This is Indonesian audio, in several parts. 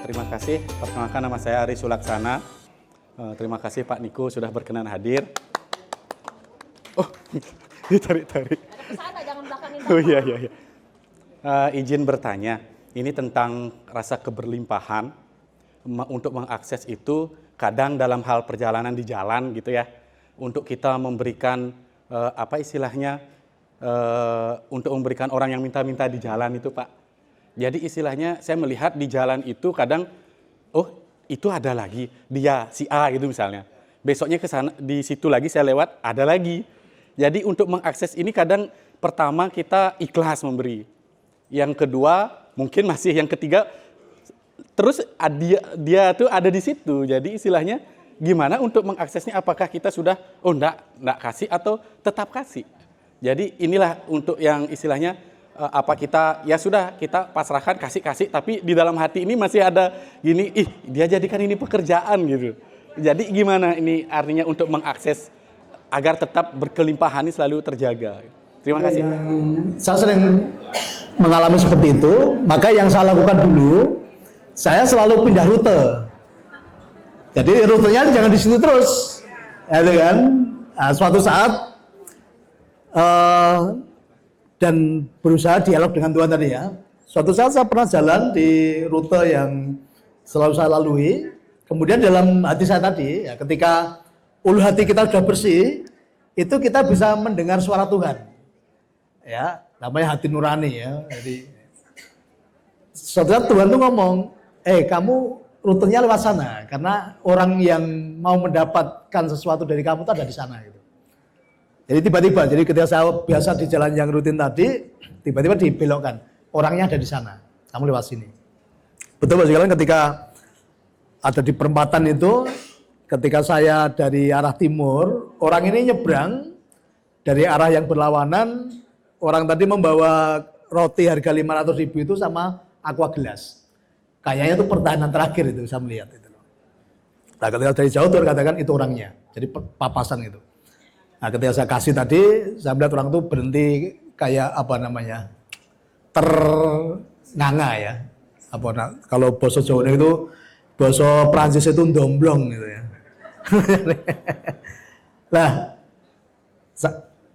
Terima kasih. Perkenalkan, nama saya Ari Sulaksana. Terima kasih Pak Niko sudah berkenan hadir. Oh, ditarik-tarik. Kesana, jangan belakangin. Oh iya. Izin bertanya, ini tentang rasa keberlimpahan. Untuk mengakses itu kadang dalam hal perjalanan di jalan gitu ya. Untuk kita memberikan untuk memberikan orang yang minta-minta di jalan itu Pak. Jadi istilahnya saya melihat di jalan itu kadang, oh itu ada lagi, dia si A gitu misalnya. Besoknya ke sana, di situ lagi saya lewat, ada lagi. Jadi untuk mengakses ini kadang pertama kita ikhlas memberi. Yang kedua, mungkin masih yang ketiga, terus dia tuh ada di situ. Jadi istilahnya gimana untuk mengaksesnya, apakah kita sudah, oh enggak kasih atau tetap kasih. Jadi inilah untuk yang istilahnya, kita pasrahkan kasih tapi di dalam hati ini masih ada gini, dia jadikan ini pekerjaan gitu. Jadi gimana ini artinya untuk mengakses agar tetap berkelimpahan ini selalu terjaga. Terima kasih. Saya sering mengalami seperti itu, maka yang saya lakukan dulu, saya selalu pindah rute. Jadi rutenya jangan di situ terus, ya kan? Nah, suatu saat dan berusaha dialog dengan Tuhan tadi ya. Suatu saat saya pernah jalan di rute yang selalu saya lalui. Kemudian dalam hati saya tadi, ya, ketika ulu hati kita sudah bersih, itu kita bisa mendengar suara Tuhan. Ya, namanya hati nurani ya. Jadi suatu saat Tuhan tuh ngomong, kamu rutenya lewat sana, karena orang yang mau mendapatkan sesuatu dari kamu itu ada di sana. Gitu. Jadi tiba-tiba, ketika saya biasa di jalan yang rutin tadi, tiba-tiba dibelokkan, orangnya ada di sana, kamu lewat sini. Betul Pak sekalian, ketika ada di perempatan itu, ketika saya dari arah timur, orang ini nyebrang dari arah yang berlawanan, orang tadi membawa roti harga 500.000 itu sama aqua gelas. Kayaknya itu pertahanan terakhir itu, saya melihat itu. Nah, ketika dari jauh tuh katakan itu orangnya, jadi papasan itu. Nah, ketika saya kasih tadi, saya melihat orang itu berhenti kayak ternganga ya. Kalau bahasa Jawa itu, bahasa Prancis itu ndomblong gitu ya. Nah,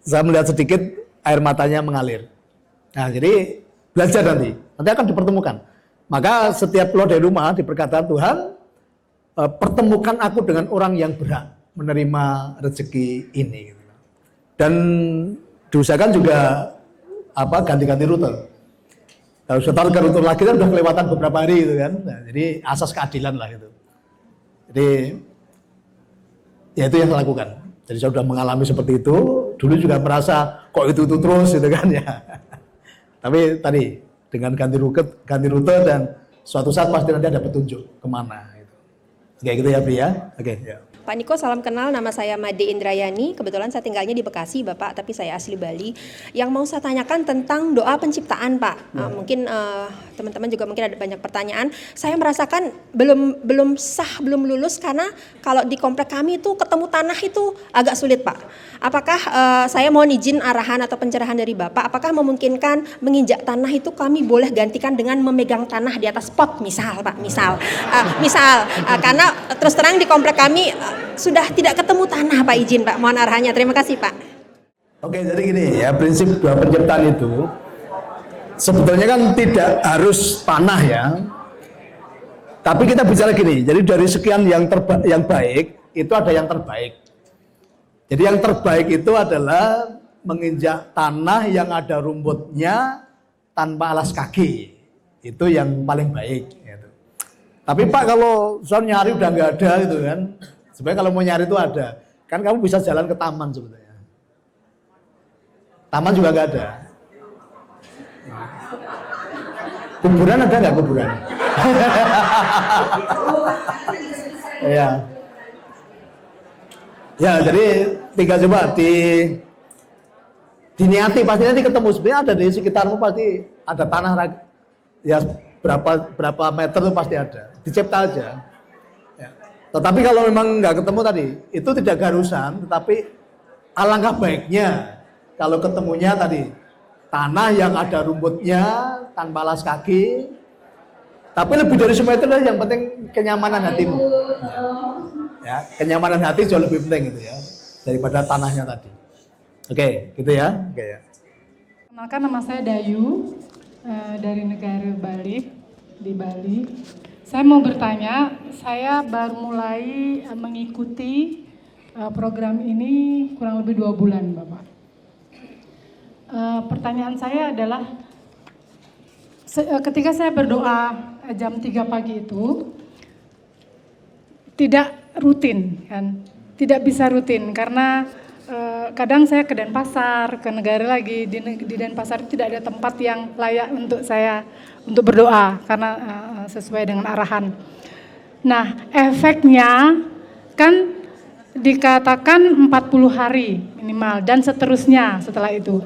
saya melihat sedikit air matanya mengalir. Nah, jadi belajar nanti akan dipertemukan. Maka setiap keluar dari rumah di perkataan Tuhan, pertemukan aku dengan orang yang berhak menerima rezeki ini. Dan diusahakan juga ganti-ganti rute. Kalau sudah taruh ke rute lagi kan sudah kelewatan beberapa hari gitu kan. Nah, jadi asas keadilan lah itu. Jadi ya itu yang saya lakukan. Jadi saya sudah mengalami seperti itu. Dulu juga merasa kok itu terus gitu kan ya. Tapi tadi dengan ganti rute dan suatu saat pasti nanti ada petunjuk kemana. Gitu. Kayak gitu ya Bri ya. Oke. Ya. Pak Niko, salam kenal. Nama saya Made Indrayani. Kebetulan saya tinggalnya di Bekasi, Bapak, tapi saya asli Bali. Yang mau saya tanyakan tentang doa penciptaan, Pak. Mungkin teman-teman juga mungkin ada banyak pertanyaan. Saya merasakan belum lulus karena kalau di komplek kami itu ketemu tanah itu agak sulit, Pak. Apakah saya mohon izin arahan atau pencerahan dari Bapak? Apakah memungkinkan menginjak tanah itu kami boleh gantikan dengan memegang tanah di atas pot, misal, Pak? Karena terus terang di komplek kami sudah tidak ketemu tanah, Pak, izin Pak, mohon arahannya. Terima kasih Pak. Oke, jadi gini ya, prinsip doa penciptaan itu sebetulnya kan tidak harus tanah ya, tapi kita bicara gini, jadi dari sekian yang baik itu ada yang terbaik. Jadi yang terbaik itu adalah menginjak tanah yang ada rumputnya tanpa alas kaki, itu yang paling baik gitu. Tapi Pak, kalau soal nyari udah nggak ada gitu kan. Sebenarnya kalau mau nyari itu ada. Kan kamu bisa jalan ke taman sebetulnya. Taman juga nggak ada. Kuburan ada nggak kuburan? Iya. Ya, jadi tinggal coba diniati, pasti nanti ketemu. Sebenarnya ada di sekitarmu, pasti ada tanah ya berapa meter itu pasti ada. Dicipta aja. Ya. Tetapi kalau memang nggak ketemu tadi, itu tidak keharusan, tetapi alangkah baiknya kalau ketemunya tadi tanah yang ada rumputnya tanpa alas kaki, Tapi lebih dari semua itu adalah yang penting kenyamanan hatimu. Ya, kenyamanan hati jauh lebih penting itu ya daripada tanahnya tadi. Oke, gitu ya. Oke ya. Kenalkan, nama saya Dayu dari negara Bali, di Bali. Saya mau bertanya, saya baru mulai mengikuti program ini kurang lebih 2 bulan, Bapak. Pertanyaan saya adalah, ketika saya berdoa jam 3 pagi itu, tidak rutin kan, tidak bisa rutin karena kadang saya ke Denpasar, ke negara lagi, di Denpasar tidak ada tempat yang layak untuk saya untuk berdoa karena sesuai dengan arahan. Nah, efeknya kan dikatakan 40 hari minimal dan seterusnya setelah itu.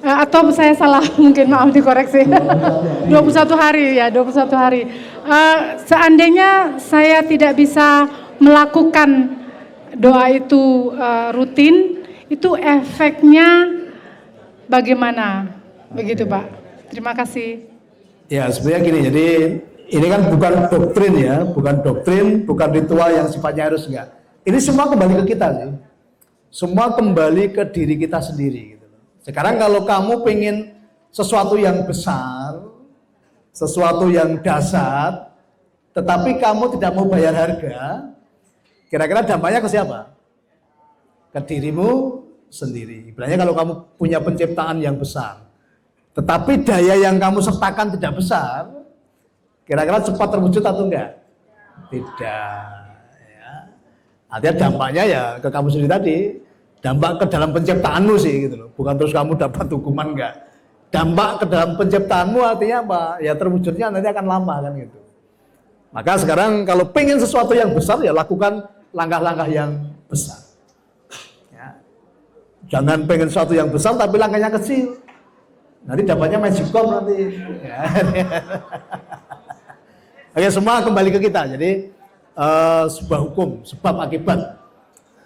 Atau saya salah, mungkin maaf dikoreksi. 21 hari ya, 21 hari. Seandainya saya tidak bisa melakukan doa itu rutin, itu efeknya bagaimana? Begitu Pak. Terima kasih. Ya sebenarnya gini, jadi ini kan bukan doktrin ya, bukan ritual yang sifatnya harus enggak. Ini semua kembali ke kita sih. Semua kembali ke diri kita sendiri gitu. Sekarang kalau kamu pengen sesuatu yang besar, sesuatu yang dahsyat, tetapi kamu tidak mau bayar harga, kira-kira dampaknya ke siapa? Ke dirimu sendiri. Ibaratnya kalau kamu punya penciptaan yang besar, tetapi daya yang kamu sertakan tidak besar, kira-kira cepat terwujud atau enggak? Tidak. Ya. Artinya dampaknya ya ke kamu sendiri tadi, dampak ke dalam penciptaanmu sih gitu loh. Bukan terus kamu dapat hukuman enggak. Dampak ke dalam penciptaanmu artinya apa? Ya terwujudnya nanti akan lama kan gitu. Maka sekarang kalau pengen sesuatu yang besar ya lakukan langkah-langkah yang besar. Ya. Jangan pengen sesuatu yang besar tapi langkahnya kecil. Nanti dapatnya magic bomb nanti. Ya. Oke, semua kembali ke kita. Jadi sebuah hukum, sebab akibat.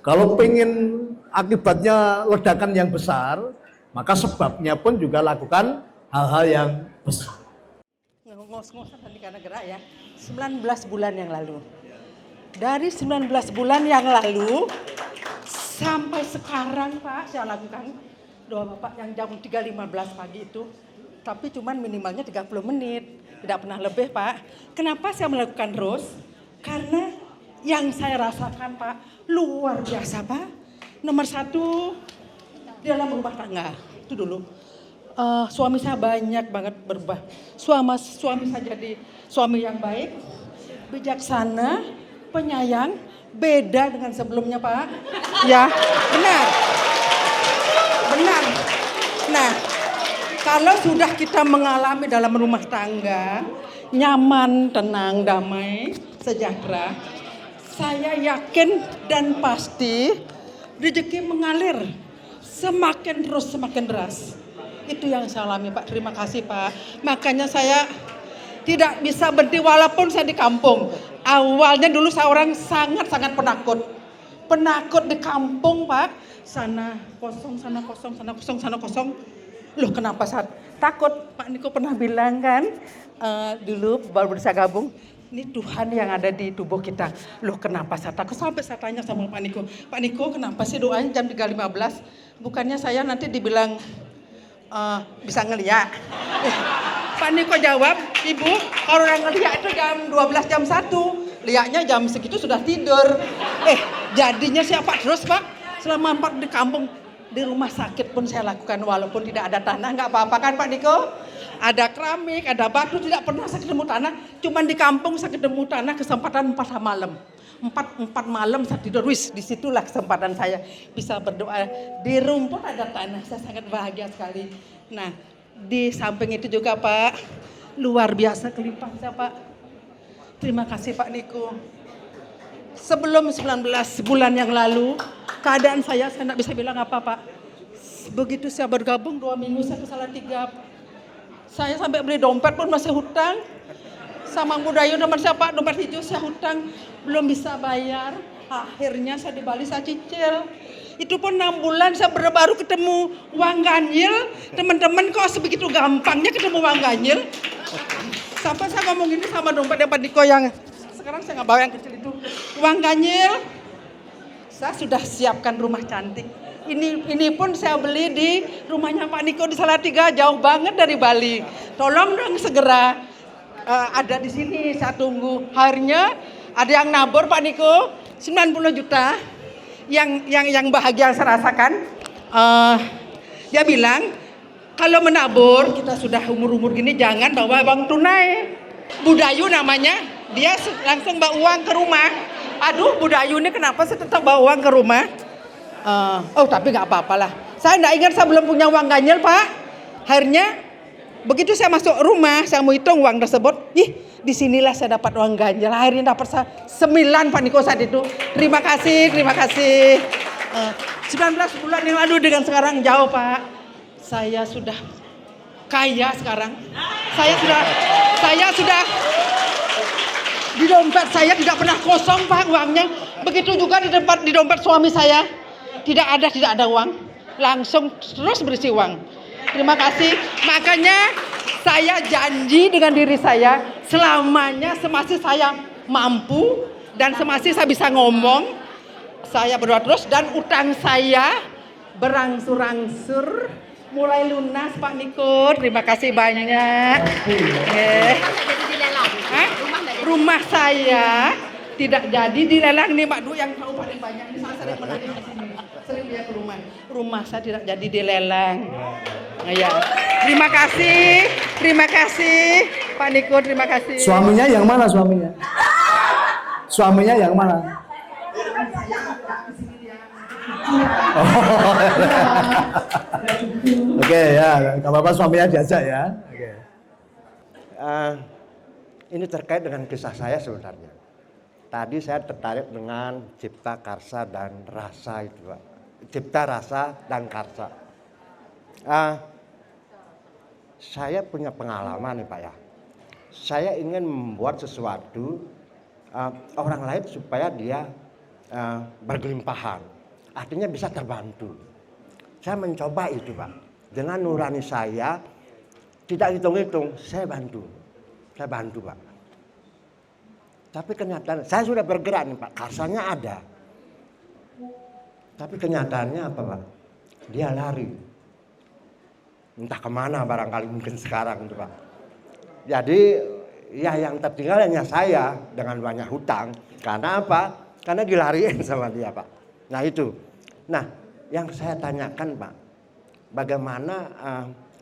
Kalau pengen akibatnya ledakan yang besar, maka sebabnya pun juga lakukan hal-hal yang besar. Ngos-ngosan tadi karena gerak ya, 19 bulan yang lalu. Dari 19 bulan yang lalu sampai sekarang Pak, saya lakukan doa Bapak yang jam 3.15 pagi itu, tapi cuman minimalnya 30 menit, tidak pernah lebih Pak. Kenapa saya melakukan terus? Karena yang saya rasakan Pak, luar biasa Pak. Nomor 1, dalam rumah tangga, itu dulu. Suami saya banyak banget berubah. Suami saya jadi suami yang baik, bijaksana, penyayang, beda dengan sebelumnya Pak. Ya, benar. Benar. Nah, kalau sudah kita mengalami dalam rumah tangga, nyaman, tenang, damai, sejahtera, saya yakin dan pasti rezeki mengalir semakin terus semakin deras. Itu yang saya alami Pak, terima kasih Pak. Makanya saya tidak bisa berhenti walaupun saya di kampung. Awalnya dulu saya orang sangat-sangat penakut. Penakut di kampung Pak. Sana kosong, sana kosong, sana kosong, sana kosong. Loh kenapa saya takut? Pak Niko pernah bilang kan, dulu baru saya gabung, ini Tuhan yang ada di tubuh kita. Loh kenapa saya takut? Sampai saya tanya sama Pak Niko kenapa sih doanya jam 3.15? Bukannya saya nanti dibilang bisa ngeliat. Pak Niko jawab, Ibu, kalau orang ngeliat itu jam 12 jam 1, liatnya jam segitu sudah tidur. Jadinya siapa terus Pak? Selama 4 di kampung, di rumah sakit pun saya lakukan walaupun tidak ada tanah, nggak apa-apa kan Pak Niko? Ada keramik, ada batu, tidak pernah saya ketemu tanah. Cuman di kampung saya ketemu tanah kesempatan 4 malam. 4 malam saya tidur, wis disitulah kesempatan saya bisa berdoa. Di rumput ada tanah, saya sangat bahagia sekali. Nah, di samping itu juga Pak, luar biasa kelimpahan saya Pak. Terima kasih Pak Niko. Sebelum 19 bulan yang lalu, keadaan saya tidak bisa bilang apa Pak. Begitu saya bergabung 2 minggu saya ke Salatiga. Saya sampai beli dompet pun masih hutang. Sama Budayu nomor siapa? Dompet hijau saya hutang, belum bisa bayar. Akhirnya saya di Bali saya cicil. Itu pun 6 bulan saya baru ketemu uang ganjil. Teman-teman kok sebegitu gampangnya ketemu uang ganjil. Sampai saya ngomong ini sama dompet Pak Niko yang sekarang saya nggak bawa yang kecil itu. Uang ganjil. Saya sudah siapkan rumah cantik. Ini pun saya beli di rumahnya Pak Niko di Salatiga, jauh banget dari Bali. Tolong dong segera ada di sini, saya tunggu. Akhirnya ada yang nabur Pak Niko 90 juta. Yang bahagia saya rasakan, dia bilang kalau menabur kita sudah umur gini jangan bawa uang tunai. Budayu namanya, dia langsung bawa uang ke rumah. Aduh, Budayu ini kenapa sih tetap bawa uang ke rumah? Tapi nggak apa-apalah. Saya nggak ingat saya belum punya uang ganjil Pak. Akhirnya begitu saya masuk rumah, saya mau hitung uang tersebut. Disinilah saya dapat uang ganjil. Akhirnya dapat 9 Pak Niko saat itu. Terima kasih. 19 bulan yang lalu dengan sekarang jauh Pak. Saya sudah kaya sekarang. Saya sudah di dompet saya tidak pernah kosong Pak uangnya. Begitu juga di dompet suami saya. Tidak ada uang. Langsung terus berisi uang. Terima kasih. Makanya saya janji dengan diri saya selamanya semasih saya mampu dan semasih saya bisa ngomong, saya berdoa terus dan utang saya berangsur-angsur mulai lunas Pak Niko. Terima kasih banyak. Rumah saya tidak jadi dilelang nih Pak Du yang tahu paling banyak. Ini saya sering menangis di sini. Sering dia ke rumah. Rumah saya tidak jadi dilelang. Ya. Terima kasih Pak Niko, terima kasih. Suaminya yang mana suaminya? Suaminya yang mana? Oke ya, nggak apa-apa suaminya diajak ya. Oke. Ini terkait dengan kisah saya sebenarnya. Tadi saya tertarik dengan cipta, karsa, dan rasa itu Pak. Cipta, rasa, dan karsa. Saya punya pengalaman nih Pak ya. Saya ingin membuat sesuatu orang lain supaya dia bergelimpahan. Artinya bisa terbantu. Saya mencoba itu Pak. Dengan nurani saya, tidak hitung-hitung, saya bantu Pak. Tapi kenyataan, saya sudah bergerak nih Pak, karsanya ada. Tapi kenyataannya apa Pak? Dia lari. Entah kemana barangkali mungkin sekarang itu Pak. Jadi ya yang tertinggal hanya saya dengan banyak hutang. Karena apa? Karena dilariin sama dia Pak. Nah itu. Nah yang saya tanyakan Pak, bagaimana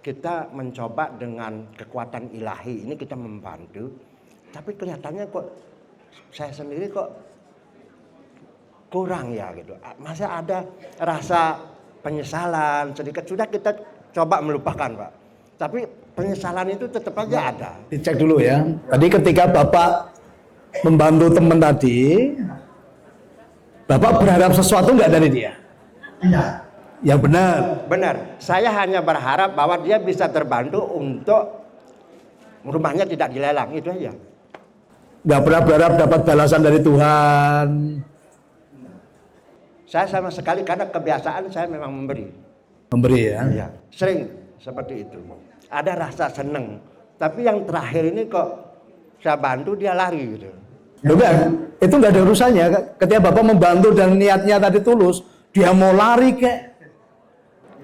kita mencoba dengan kekuatan ilahi ini kita membantu. Tapi kelihatannya kok saya sendiri kok kurang ya gitu. Masa ada rasa penyesalan sedikit, sudah kita coba melupakan Pak. Tapi penyesalan itu tetap aja ada. Dicek dulu ya. Tadi ketika Bapak membantu teman tadi, Bapak berharap sesuatu nggak dari dia? Iya. Ya benar. Benar. Saya hanya berharap bahwa dia bisa terbantu untuk rumahnya tidak dilelang, itu aja. Nggak pernah berharap dapat balasan dari Tuhan. Saya sama sekali karena kebiasaan saya memang memberi. Memberi ya? Iya, sering seperti itu. Ada rasa seneng. Tapi yang terakhir ini kok saya bantu dia lari gitu. Enggak, itu nggak ada urusannya. Ketika Bapak membantu dan niatnya tadi tulus, dia mau lari kek.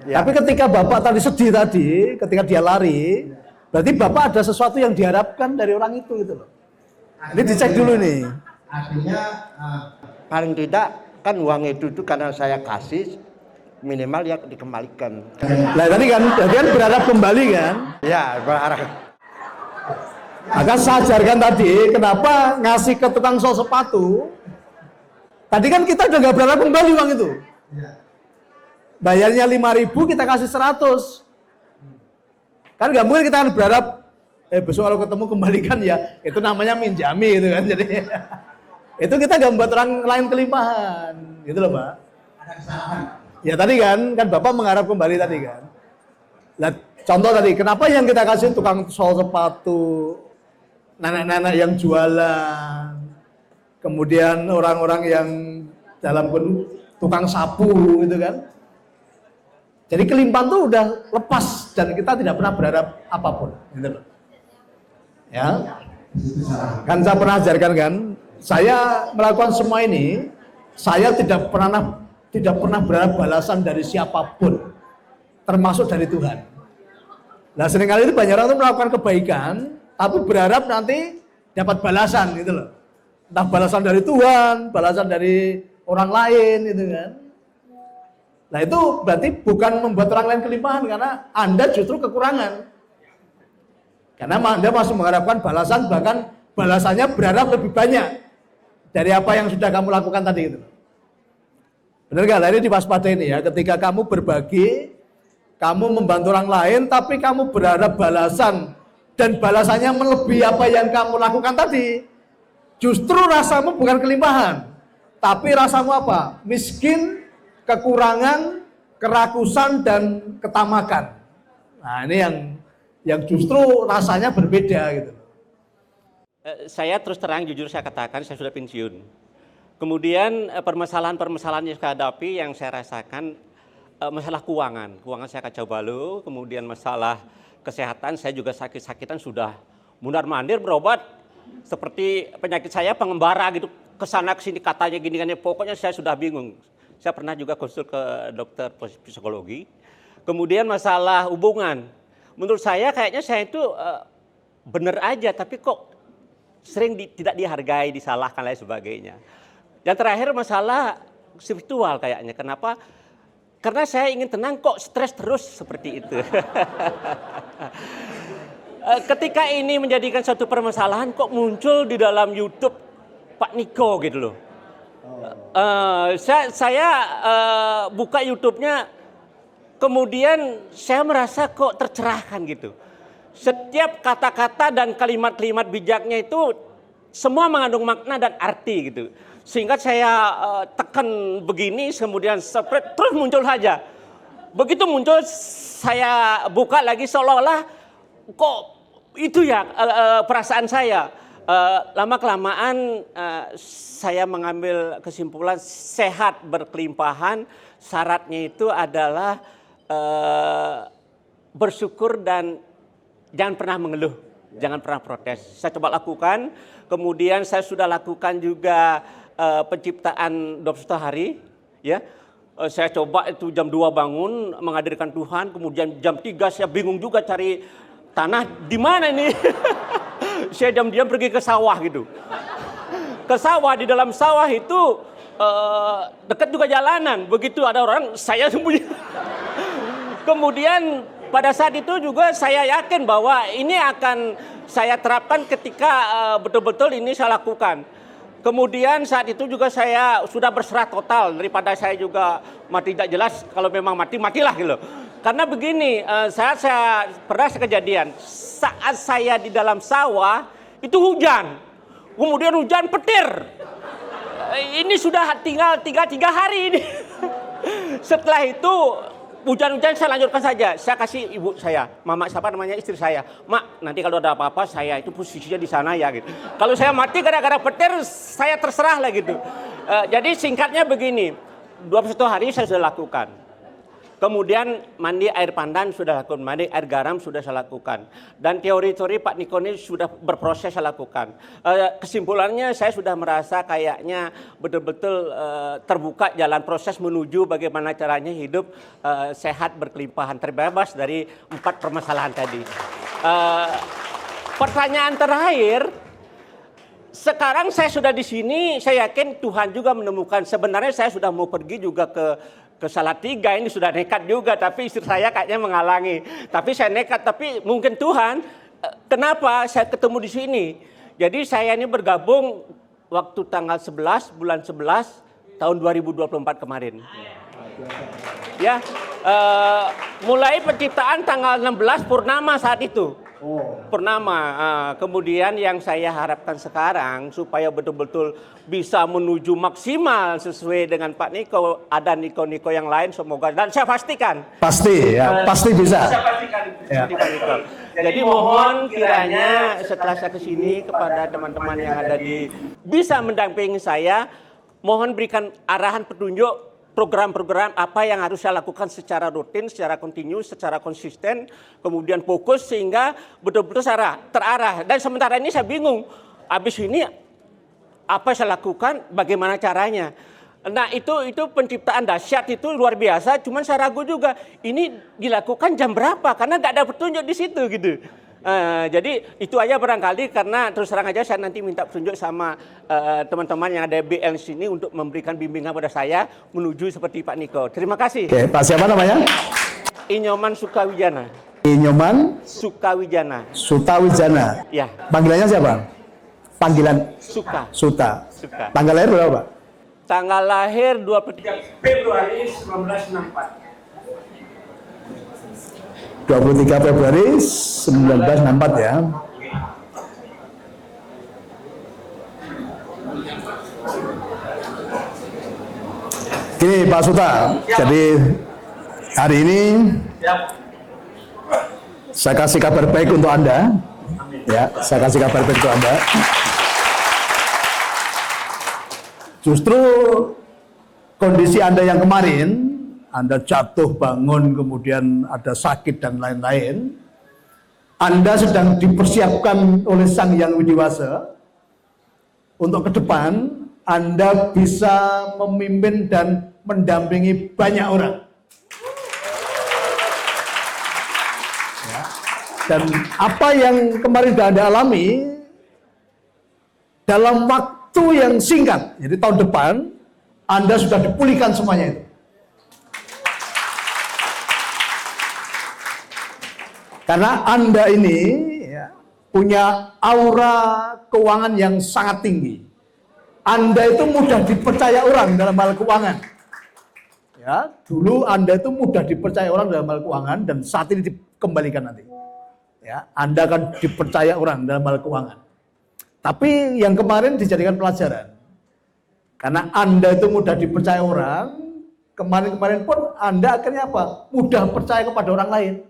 Ya. Tapi ketika Bapak tadi sedih tadi, ketika dia lari, berarti Bapak ada sesuatu yang diharapkan dari orang itu gitu loh. Ini dicek dulu nih. Artinya paling tidak kan uang itu karena saya kasih minimal ya dikembalikan. Nah tadi kan berharap kembali kan? Ya berharap. Maka saya ajarkan tadi kenapa ngasih ke tukang sol sepatu. Tadi kan kita udah nggak berharap kembali uang itu. Bayarnya 5.000 kita kasih 100. Kan nggak mungkin kita akan berharap besok kalau ketemu kembalikan ya. Itu namanya minjami gitu kan. Jadi itu kita nggak membuat orang lain kelimpahan gitu loh Pak. Ada kesalahan. Ya tadi kan Bapak mengharap kembali tadi kan. Nah, contoh tadi, kenapa yang kita kasih tukang sol sepatu, nenek-nenek yang jualan, kemudian orang-orang yang dalam tukang sapu gitu kan. Jadi kelimpahan tuh udah lepas dan kita tidak pernah berharap apapun gitu loh. Ya. Kan saya pernah ajarkan kan, saya melakukan semua ini, saya tidak pernah berharap balasan dari siapapun, termasuk dari Tuhan. Nah seringkali itu banyak orang tuh melakukan kebaikan, tapi berharap nanti dapat balasan gitu loh. Entah balasan dari Tuhan, balasan dari orang lain gitu kan. Nah itu berarti bukan membuat orang lain kelimpahan, karena Anda justru kekurangan. Karena Anda masih mengharapkan balasan, bahkan balasannya berharap lebih banyak dari apa yang sudah kamu lakukan tadi gitu. Benar gak? Nah, ini diwaspadai ini ya, ketika kamu berbagi, kamu membantu orang lain, tapi kamu berharap balasan, dan balasannya melebihi apa yang kamu lakukan tadi, justru rasamu bukan kelimpahan, tapi rasamu apa? Miskin, kekurangan, kerakusan, dan ketamakan. Nah ini yang justru rasanya berbeda gitu. Saya terus terang jujur saya katakan saya sudah pensiun. Kemudian permasalahan-permasalahan yang saya hadapi yang saya rasakan masalah keuangan saya kacau balau. Kemudian masalah kesehatan saya juga sakit-sakitan, sudah mundar-mandir berobat seperti penyakit saya pengembara gitu, kesana kesini katanya gini-gini, pokoknya saya sudah bingung. Saya pernah juga konsul ke dokter psikologi. Kemudian masalah hubungan, menurut saya kayaknya saya itu benar aja, tapi kok sering tidak dihargai, disalahkan lain sebagainya. Dan terakhir masalah spiritual kayaknya. Kenapa? Karena saya ingin tenang, kok stres terus seperti itu. Ketika ini menjadikan suatu permasalahan, kok muncul di dalam YouTube Pak Niko gitu loh. Saya buka YouTube-nya, kemudian saya merasa kok tercerahkan gitu. Setiap kata-kata dan kalimat-kalimat bijaknya itu semua mengandung makna dan arti gitu. Sehingga saya tekan begini, kemudian terus muncul saja. Begitu muncul saya buka lagi, seolah-olah kok itu ya perasaan saya. Lama-kelamaan saya mengambil kesimpulan sehat berkelimpahan, syaratnya itu adalah bersyukur dan jangan pernah mengeluh, jangan pernah protes. Saya coba lakukan, kemudian saya sudah lakukan juga penciptaan 21 hari, ya. Saya coba itu jam 2 bangun menghadirkan Tuhan, kemudian jam 3 saya bingung juga cari tanah di mana ini. Saya diam-diam pergi ke sawah gitu. Ke sawah, di dalam sawah itu dekat juga jalanan. Begitu ada orang, saya sembunyi. Kemudian pada saat itu juga saya yakin bahwa ini akan saya terapkan ketika betul-betul ini saya lakukan. Kemudian saat itu juga saya sudah berserah total, daripada saya juga mati tidak jelas, kalau memang mati, matilah gitu. Karena begini, saya pernah kejadian, saat saya di dalam sawah, itu hujan. Kemudian hujan petir. Ini sudah tinggal 3 hari ini. Setelah itu, hujan-hujan saya lanjutkan saja. Saya kasih ibu saya, mama siapa namanya, istri saya. Mak, nanti kalau ada apa-apa saya itu posisinya di sana ya gitu. Kalau saya mati gara-gara petir, saya terserah lah gitu. Jadi singkatnya begini, 21 hari saya sudah lakukan. Kemudian mandi air pandan sudah lakukan, mandi air garam sudah saya lakukan. Dan teori-teori Pak Niko ini sudah berproses saya lakukan. Kesimpulannya saya sudah merasa kayaknya betul-betul terbuka jalan proses menuju bagaimana caranya hidup sehat, berkelimpahan, terbebas dari 4 permasalahan tadi. Pertanyaan terakhir, sekarang saya sudah di sini, saya yakin Tuhan juga menemukan. Sebenarnya saya sudah mau pergi juga ke Salatiga, ini sudah nekat juga, tapi istri saya kayaknya menghalangi. Tapi saya nekat, tapi mungkin Tuhan, kenapa saya ketemu di sini? Jadi saya ini bergabung waktu tanggal 11, bulan 11, tahun 2024 kemarin. Ya, mulai penciptaan tanggal 16 purnama saat itu. Purnama. Kemudian yang saya harapkan sekarang supaya betul-betul bisa menuju maksimal sesuai dengan Pak Niko, ada Niko-Niko yang lain semoga, dan saya pastikan. Pasti ya, pasti bisa. Saya pastikan seperti Pak Niko. Jadi mohon kiranya setelah saya kesini kepada teman-teman yang ada bisa mendampingi saya mohon berikan arahan petunjuk program-program apa yang harus saya lakukan secara rutin, secara kontinu, secara konsisten, kemudian fokus sehingga betul-betul terarah. Dan sementara ini saya bingung, habis ini apa saya lakukan, bagaimana caranya. Nah itu penciptaan dahsyat itu luar biasa, cuman saya ragu juga, ini dilakukan jam berapa, karena nggak ada petunjuk di situ gitu. Jadi itu aja barangkali, karena terus terang aja saya nanti minta petunjuk sama teman-teman yang ada BL sini untuk memberikan bimbingan pada saya menuju seperti Pak Niko. Terima kasih. Oke, Pak siapa namanya? Inyoman Sukawijana. Inyoman Sukawijana. Sutawijana. Ya. Panggilannya siapa? Panggilan Suka. Suta. Suka. Tanggal lahir berapa, Pak? Tanggal lahir 23 Februari 1964. 23 Februari 1964 ya. Gini Pak Suta, jadi hari ini saya kasih kabar baik untuk Anda. Ya, saya kasih kabar baik untuk Anda. Justru kondisi Anda yang kemarin, Anda jatuh bangun, kemudian ada sakit dan lain-lain, Anda sedang dipersiapkan oleh Sang Yang Widiwasa untuk ke depan Anda bisa memimpin dan mendampingi banyak orang. Ya. Dan apa yang kemarin sudah Anda alami, dalam waktu yang singkat, jadi tahun depan, Anda sudah dipulihkan semuanya itu. Karena Anda ini ya, punya aura keuangan yang sangat tinggi. Anda itu mudah dipercaya orang dalam hal keuangan. Ya, dulu Anda itu mudah dipercaya orang dalam hal keuangan dan saat ini dikembalikan nanti. Ya, Anda akan dipercaya orang dalam hal keuangan. Tapi yang kemarin dijadikan pelajaran. Karena Anda itu mudah dipercaya orang, kemarin-kemarin pun Anda akhirnya apa? Mudah percaya kepada orang lain.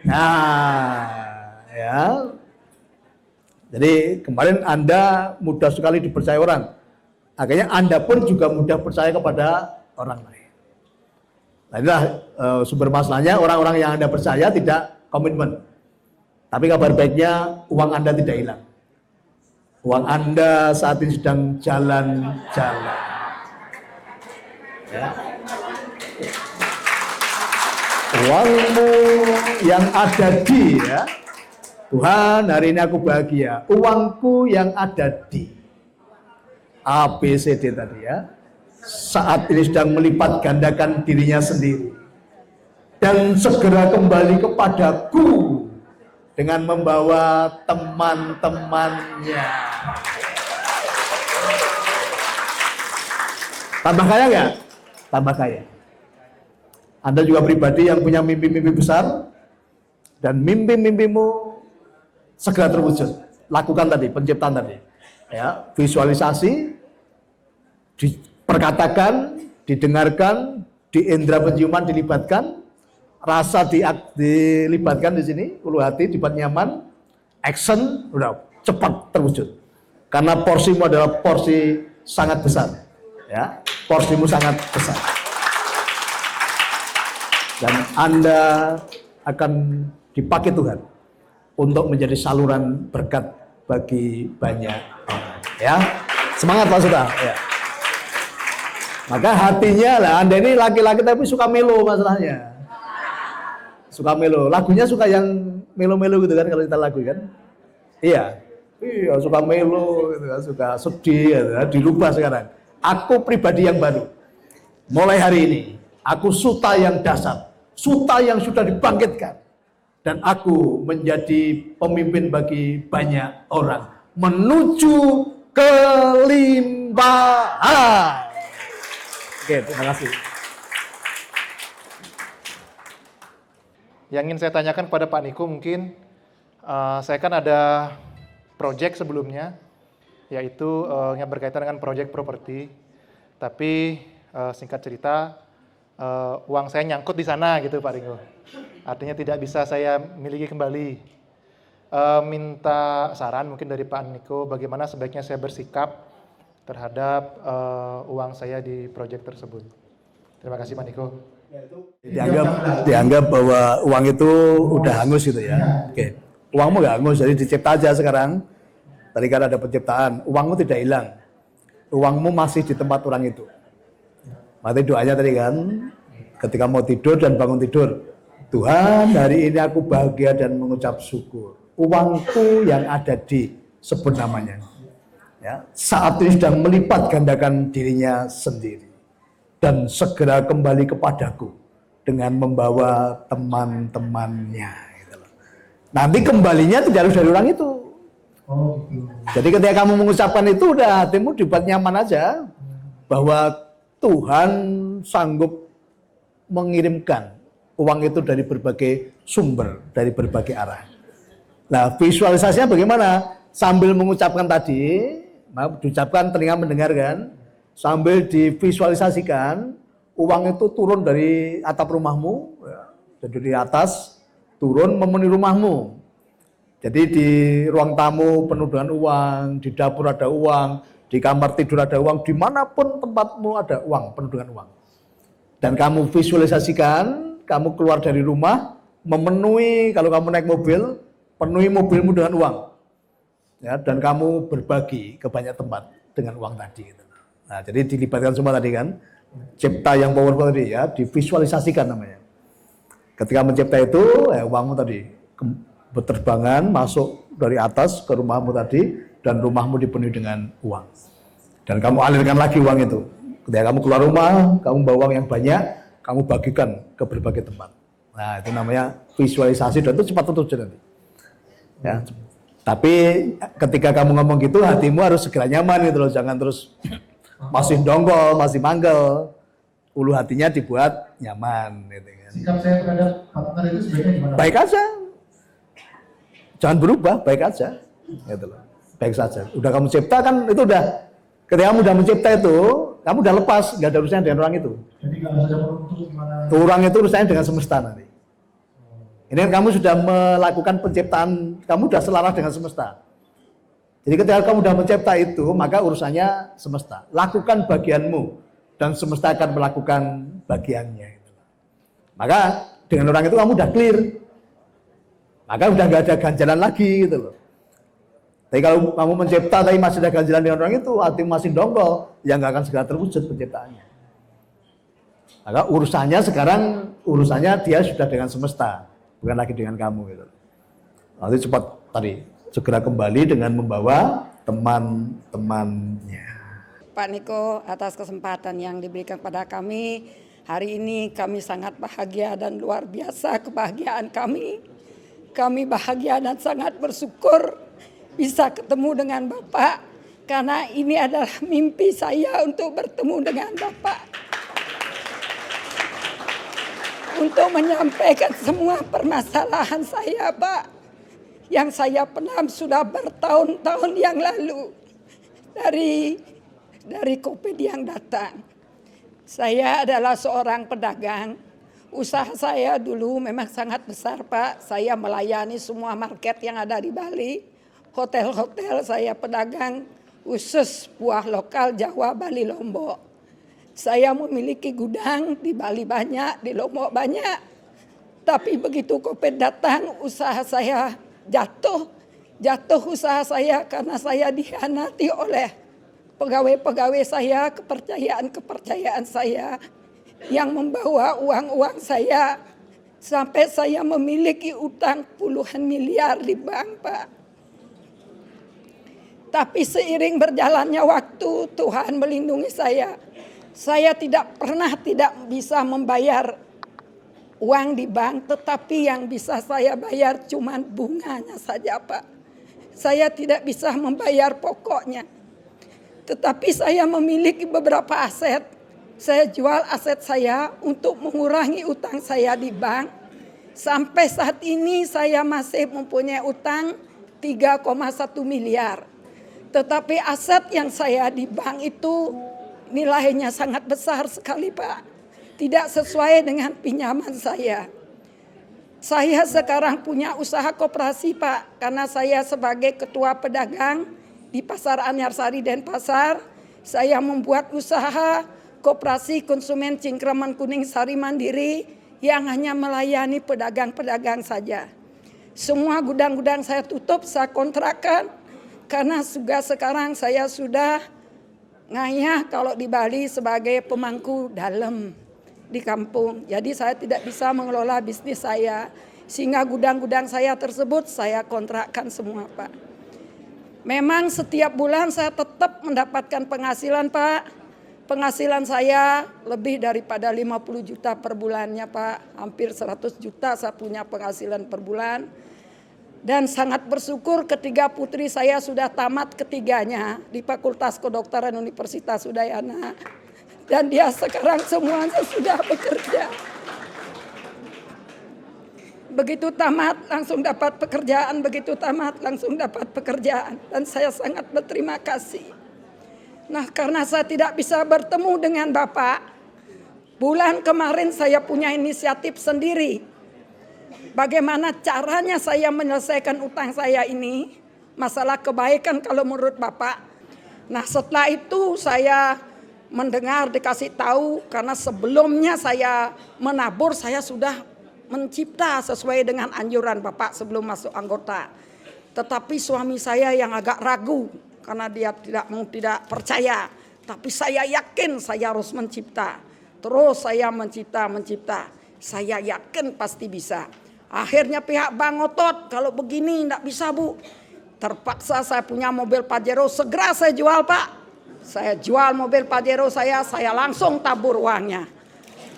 Nah, ya. Jadi kemarin Anda mudah sekali dipercaya orang. Akhirnya Anda pun juga mudah percaya kepada orang lain. Nah, inilah sumber masalahnya, orang-orang yang Anda percaya tidak komitmen. Tapi kabar baiknya uang Anda tidak hilang. Uang Anda saat ini sedang jalan-jalan. Ya. Uangmu yang ada di, ya Tuhan, hari ini aku bahagia. Uangku yang ada di ABCD tadi ya, saat ini sedang melipat gandakan dirinya sendiri dan segera kembali kepadaku dengan membawa teman-temannya. Tambah kaya nggak? Tambah kaya. Anda juga pribadi yang punya mimpi-mimpi besar, dan mimpi-mimpimu segera terwujud. Lakukan tadi, penciptaan tadi. Ya, visualisasi, diperkatakan, didengarkan, di indera penciuman dilibatkan, rasa dilibatkan di sini, ulu hati dibuat nyaman, action, udah cepat terwujud. Karena porsimu adalah porsi sangat besar. Ya, porsimu sangat besar. Dan Anda akan dipakai Tuhan untuk menjadi saluran berkat bagi banyak orang. Ya, semangat Pak Suta. Ya. Maka hatinya lah, Anda ini laki-laki tapi suka melo masalahnya. Suka melo, lagunya suka yang melo-melo gitu kan kalau kita lagu kan. Iya, suka melo, gitu kan, suka sedih, gitu kan. Dirubah sekarang. Aku pribadi yang baru. Mulai hari ini. Aku Suta yang dasar, Suta yang sudah dibangkitkan. Dan aku menjadi pemimpin bagi banyak orang. Menuju kelimpahan. Oke, terima kasih. Yang ingin saya tanyakan kepada Pak Niko mungkin, saya kan ada project sebelumnya, yaitu yang berkaitan dengan project properti. Tapi singkat cerita, uang saya nyangkut di sana gitu Pak Ringo. Artinya tidak bisa saya miliki kembali. Minta saran mungkin dari Pak Niko, bagaimana sebaiknya saya bersikap terhadap uang saya di proyek tersebut. Terima kasih Pak Niko. Dianggap bahwa uang itu udah hangus gitu ya. Oke. Uangmu nggak hangus, jadi dicipta aja sekarang. Tadi kan ada penciptaan, uangmu tidak hilang. Uangmu masih di tempat orang itu. Mati doanya tadi kan, ketika mau tidur dan bangun tidur, Tuhan, hari ini aku bahagia dan mengucap syukur. Uangku yang ada di, sebut namanya. Ya, saat ini sedang melipat gandakan dirinya sendiri. Dan segera kembali kepadaku dengan membawa teman-temannya. Gitu loh. Nanti kembalinya tidak harus dari orang itu. Jadi ketika kamu mengucapkan itu, udah hatimu dibuat nyaman aja. Bahwa Tuhan sanggup mengirimkan uang itu dari berbagai sumber, dari berbagai arah. Nah, visualisasinya bagaimana? Sambil mengucapkan tadi, diucapkan telinga mendengarkan, sambil divisualisasikan uang itu turun dari atap rumahmu, jadi di atas turun memenuhi rumahmu. Jadi di ruang tamu penuh dengan uang, di dapur ada uang, di kamar tidur ada uang, dimanapun tempatmu ada uang, penuh dengan uang. Dan kamu visualisasikan, kamu keluar dari rumah, memenuhi, kalau kamu naik mobil, penuhi mobilmu dengan uang. Ya, dan kamu berbagi ke banyak tempat dengan uang tadi. Gitu. Nah, jadi dilibatkan semua tadi kan, cipta yang powerful tadi ya, divisualisasikan namanya. Ketika mencipta itu, uangmu tadi berterbangan masuk dari atas ke rumahmu tadi, dan rumahmu dipenuhi dengan uang. Dan kamu alirkan lagi uang itu. Ketika kamu keluar rumah, kamu bawa uang yang banyak, kamu bagikan ke berbagai tempat. Nah, itu namanya visualisasi, dan itu cepat terwujud nanti. Ya. Tapi ketika kamu ngomong gitu, hatimu harus segera nyaman gitu loh, jangan terus masih dongkol, masih manggel. Ulu hatinya dibuat nyaman. Gitu kan. Sikap saya terhadap partner itu sebaiknya gimana? Baik aja. Jangan berubah, baik aja. Gitu loh. Baik saja. Udah kamu cipta kan itu udah, ketika kamu udah mencipta itu, kamu udah lepas, nggak ada urusannya dengan orang itu. Jadi kalau saja meruntuh gimana? Orang itu urusannya dengan semesta nanti. Ini kan kamu sudah melakukan penciptaan, kamu sudah selaras dengan semesta. Jadi ketika kamu sudah mencipta itu, maka urusannya semesta. Lakukan bagianmu, dan semesta akan melakukan bagiannya. Maka dengan orang itu kamu udah clear. Maka udah nggak ada ganjalan lagi gitu loh. Tapi kalau kamu mencipta tapi masih ada ganjalan dengan orang itu, hati masih dongkol, ya nggak akan segera terwujud penciptaannya. Maka urusannya sekarang, dia sudah dengan semesta, bukan lagi dengan kamu gitu. Nanti cepat tadi segera kembali dengan membawa teman-temannya. Pak Niko, atas kesempatan yang diberikan kepada kami hari ini, kami sangat bahagia dan luar biasa kebahagiaan kami. Kami bahagia dan sangat bersyukur bisa ketemu dengan Bapak, karena ini adalah mimpi saya untuk bertemu dengan Bapak. Untuk menyampaikan semua permasalahan saya, Pak, yang saya pendam sudah bertahun-tahun yang lalu dari COVID yang datang. Saya adalah seorang pedagang. Usaha saya dulu memang sangat besar, Pak. Saya melayani semua market yang ada di Bali. Hotel-hotel saya pedagang khusus buah lokal Jawa, Bali, Lombok. Saya memiliki gudang di Bali banyak, di Lombok banyak. Tapi begitu COVID datang, usaha saya jatuh. Jatuh usaha saya karena saya dikhianati oleh pegawai-pegawai saya, kepercayaan saya yang membawa uang-uang saya sampai saya memiliki utang puluhan miliar di bank, Pak. Tapi seiring berjalannya waktu, Tuhan melindungi saya. Saya tidak pernah tidak bisa membayar uang di bank, tetapi yang bisa saya bayar cuma bunganya saja, Pak. Saya tidak bisa membayar pokoknya. Tetapi saya memiliki beberapa aset. Saya jual aset saya untuk mengurangi utang saya di bank. Sampai saat ini saya masih mempunyai utang 3,1 miliar. Tetapi aset yang saya di bank itu nilainya sangat besar sekali, Pak. Tidak sesuai dengan pinjaman saya. Saya sekarang punya usaha koperasi, Pak. Karena saya sebagai ketua pedagang di Pasar Anyarsari Denpasar, Saya membuat usaha Koperasi Konsumen Cingkraman Kuning Sari Mandiri yang hanya melayani pedagang-pedagang saja. Semua gudang-gudang saya tutup, saya kontrakkan karena juga sekarang saya sudah ngayah kalau di Bali sebagai pemangku dalam di kampung. Jadi saya tidak bisa mengelola bisnis saya sehingga gudang-gudang saya tersebut saya kontrakkan semua, Pak. Memang setiap bulan saya tetap mendapatkan penghasilan, Pak. Penghasilan saya lebih daripada 50 juta per bulannya, Pak. Hampir 100 juta saya punya penghasilan per bulan. Dan sangat bersyukur ketiga putri saya sudah tamat ketiganya di Fakultas Kedokteran Universitas Udayana. Dan dia sekarang semuanya sudah bekerja. Begitu tamat langsung dapat pekerjaan, begitu tamat langsung dapat pekerjaan. Dan saya sangat berterima kasih. Nah, karena saya tidak bisa bertemu dengan Bapak, bulan kemarin saya punya inisiatif sendiri. Bagaimana caranya saya menyelesaikan utang saya ini, masalah kebaikan kalau menurut Bapak. Nah, setelah itu saya mendengar dikasih tahu karena sebelumnya saya menabur, saya sudah mencipta sesuai dengan anjuran Bapak sebelum masuk anggota. Tetapi suami saya yang agak ragu karena dia tidak percaya. Tapi saya yakin saya harus mencipta. Terus saya mencipta. Saya yakin pasti bisa. Akhirnya pihak bank ngotot, kalau begini tidak bisa, Bu. Terpaksa saya punya mobil Pajero, segera saya jual, Pak. Saya jual mobil Pajero saya langsung tabur uangnya.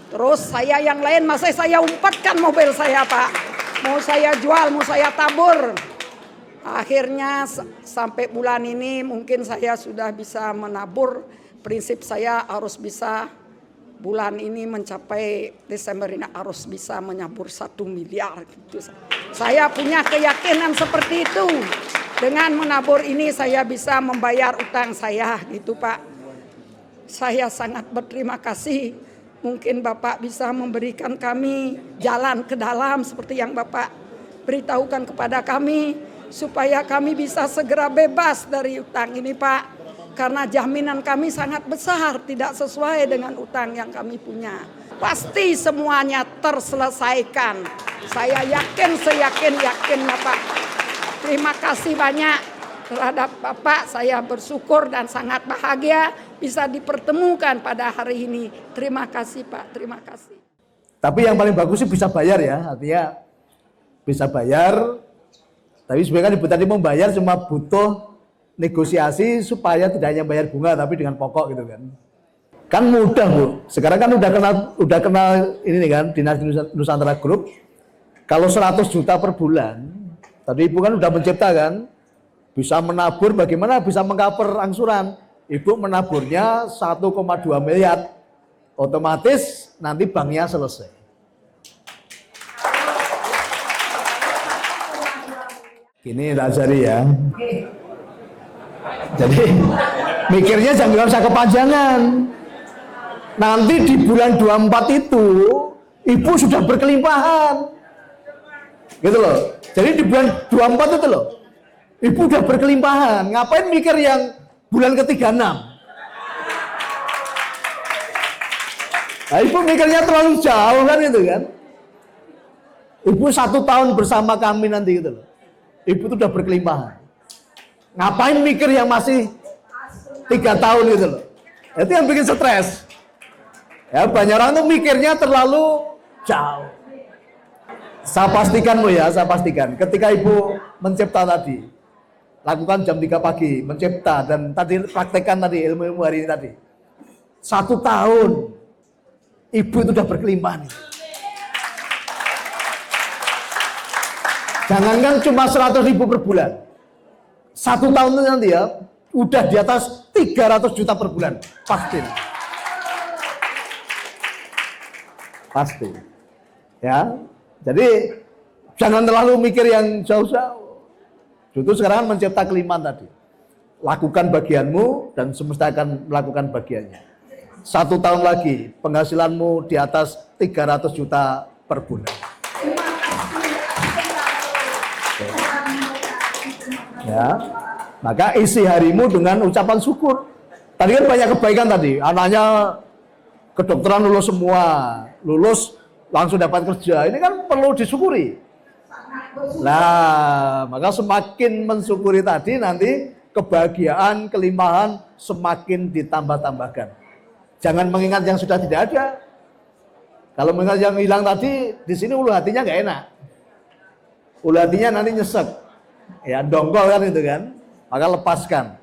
Terus saya yang lain masih saya umpatkan mobil saya, Pak. Mau saya jual, mau saya tabur. Akhirnya sampai bulan ini mungkin saya sudah bisa menabur. Prinsip saya harus bisa bulan ini mencapai Desember ini harus bisa menyabur 1 miliar. Gitu. Saya punya keyakinan seperti itu. Dengan menabur ini saya bisa membayar utang saya gitu, Pak. Saya sangat berterima kasih. Mungkin Bapak bisa memberikan kami jalan ke dalam seperti yang Bapak beritahukan kepada kami. Supaya kami bisa segera bebas dari utang ini, Pak. Karena jaminan kami sangat besar, tidak sesuai dengan utang yang kami punya. Pasti semuanya terselesaikan. Saya yakin, seyakin-yakinnya, Pak. Terima kasih banyak terhadap Bapak. Saya bersyukur dan sangat bahagia bisa dipertemukan pada hari ini. Terima kasih, Pak. Terima kasih. Tapi yang paling bagus sih bisa bayar ya, artinya bisa bayar. Tapi sebenarnya kan Ibu tadi membayar cuma butuh negosiasi supaya tidak hanya bayar bunga tapi dengan pokok gitu kan. Kan mudah, Bu. Sekarang kan udah kenal ini nih kan Dinas Nusantara Group. Kalau 100 juta per bulan, tadi Ibu kan udah menciptakan bisa menabur, bagaimana bisa mengcover angsuran. Ibu menaburnya 1,2 miliar. Otomatis nanti banknya selesai. Ini tak ajari ya. Jadi mikirnya jangan usah kepanjangan. Nanti di bulan 24 itu Ibu sudah berkelimpahan. Gitu loh. Jadi di bulan 24 itu loh. Ibu udah berkelimpahan. Ngapain mikir yang bulan ke-36? Nah, Ibu mikirnya terlalu jauh kan itu kan. Ibu 1 tahun bersama kami nanti gitu loh. Ibu itu udah berkelimpahan. Ngapain mikir yang masih 3 tahun gitu loh. Itu yang bikin stres. Ya, banyak orang tuh mikirnya terlalu jauh. Saya pastikan Bu ya, saya pastikan. Ketika Ibu mencipta tadi, lakukan jam 3 pagi, mencipta dan tadi praktekkan tadi ilmu-ilmu hari ini tadi. 1 tahun, Ibu itu udah berkelimpahan. Jangankan cuma 100.000 per bulan. 1 tahun itu nanti ya, udah di atas 300 juta per bulan. Pasti. Pasti. Ya. Jadi jangan terlalu mikir yang jauh-jauh. Justru sekarang mencipta kelimpahan tadi. Lakukan bagianmu dan semesta akan melakukan bagiannya. 1 tahun lagi penghasilanmu di atas 300 juta per bulan. Ya, maka isi harimu dengan ucapan syukur. Tadi kan banyak kebaikan tadi, anaknya kedokteran lulus semua, lulus langsung dapat kerja. Ini kan perlu disyukuri. Nah, maka semakin mensyukuri tadi nanti kebahagiaan, kelimpahan semakin ditambah-tambahkan. Jangan mengingat yang sudah tidak ada. Kalau mengingat yang hilang tadi, di sini ulu hatinya nggak enak. Ulu hatinya nanti nyesek. Ya, dongkol kan itu kan. Maka lepaskan.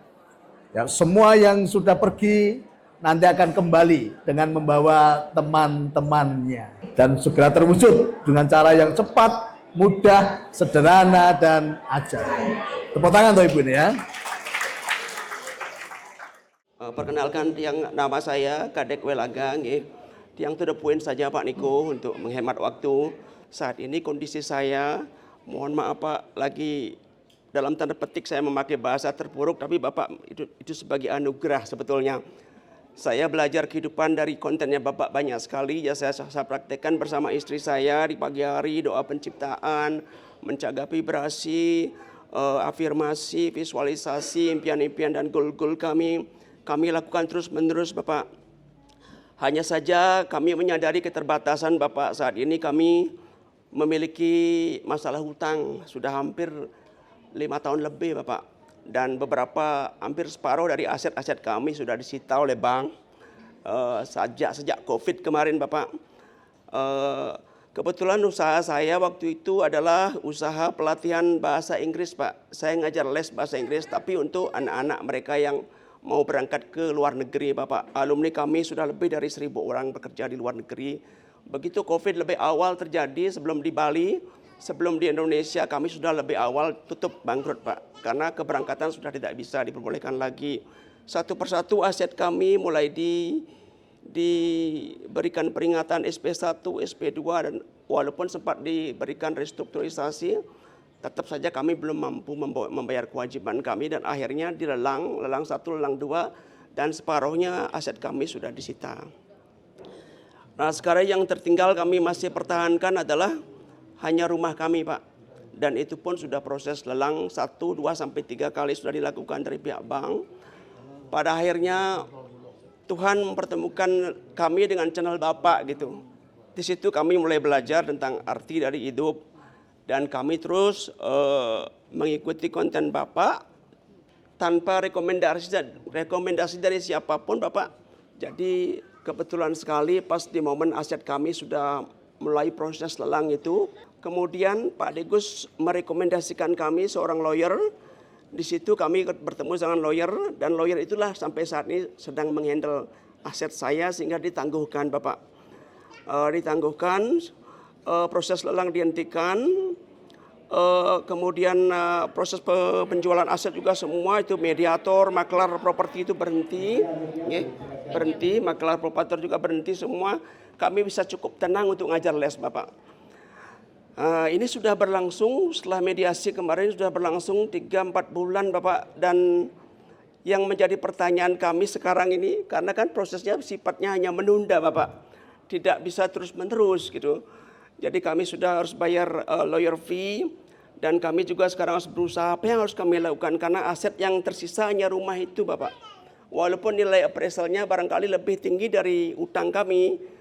Ya, semua yang sudah pergi nanti akan kembali dengan membawa teman-temannya dan segera terwujud dengan cara yang cepat, mudah, sederhana dan ajaib. Tepuk tangan tuh Ibu ini ya. Perkenalkan yang nama saya Kadek Welaga, yang to the point saja Pak Niko untuk menghemat waktu. Saat ini kondisi saya, mohon maaf Pak, lagi dalam tanda petik saya memakai bahasa terpuruk, tapi Bapak itu sebagai anugerah sebetulnya. Saya belajar kehidupan dari kontennya Bapak banyak sekali, ya saya praktekkan bersama istri saya di pagi hari, doa penciptaan, menjaga vibrasi, afirmasi, visualisasi, impian-impian dan goal-goal kami lakukan terus-menerus Bapak. Hanya saja kami menyadari keterbatasan Bapak. Saat ini kami memiliki masalah hutang sudah hampir 5 tahun lebih Bapak, dan beberapa hampir separuh dari aset-aset kami sudah disita oleh bank sejak COVID kemarin Bapak. Kebetulan usaha saya waktu itu adalah usaha pelatihan bahasa Inggris Pak. Saya ngajar les bahasa Inggris tapi untuk anak-anak mereka yang mau berangkat ke luar negeri Bapak. Alumni kami sudah lebih dari 1.000 orang bekerja di luar negeri. Begitu COVID lebih awal terjadi sebelum di Bali, sebelum di Indonesia, kami sudah lebih awal tutup bangkrut Pak, karena keberangkatan sudah tidak bisa diperbolehkan lagi. Satu persatu aset kami mulai diberikan peringatan SP1, SP2, dan walaupun sempat diberikan restrukturisasi, tetap saja kami belum mampu membayar kewajiban kami, dan akhirnya dilelang, lelang 1, lelang 2, dan separuhnya aset kami sudah disita. Nah sekarang yang tertinggal kami masih pertahankan adalah hanya rumah kami Pak, dan itu pun sudah proses lelang 1, 2, sampai 3 kali sudah dilakukan dari pihak bank. Pada akhirnya Tuhan mempertemukan kami dengan channel Bapak gitu. Di situ kami mulai belajar tentang arti dari hidup, dan kami terus mengikuti konten Bapak tanpa rekomendasi dari siapapun Bapak. Jadi kebetulan sekali pas di momen aset kami sudah mulai proses lelang itu, kemudian Pak Degus merekomendasikan kami seorang lawyer. Di situ kami bertemu dengan lawyer, dan lawyer itulah sampai saat ini sedang menghandle aset saya sehingga ditangguhkan Bapak. Proses lelang dihentikan, kemudian proses penjualan aset juga semua itu mediator, maklar properti itu berhenti, maklar properti juga berhenti semua. Kami bisa cukup tenang untuk ngajar les Bapak. Ini sudah berlangsung, setelah mediasi kemarin sudah berlangsung 3-4 bulan Bapak. Dan yang menjadi pertanyaan kami sekarang ini, karena kan prosesnya sifatnya hanya menunda Bapak, tidak bisa terus-menerus gitu. Jadi kami sudah harus bayar lawyer fee, dan kami juga sekarang harus berusaha apa yang harus kami lakukan, karena aset yang tersisa hanya rumah itu Bapak. Walaupun nilai appraisalnya barangkali lebih tinggi dari utang kami.